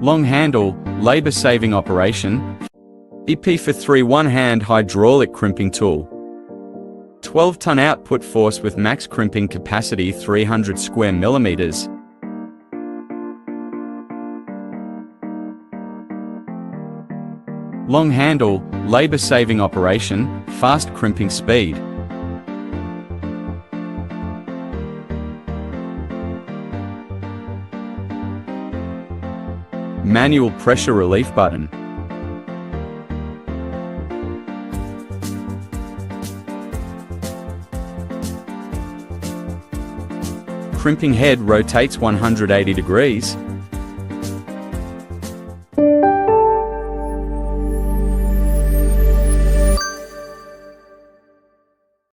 Long handle, labor-saving operation. EP-431 hand hydraulic crimping tool. 12-ton output force with max crimping capacity 300 square millimeters. Long handle, labor-saving operation, fast crimping speed. Manual pressure relief button. Crimping head rotates 180 degrees.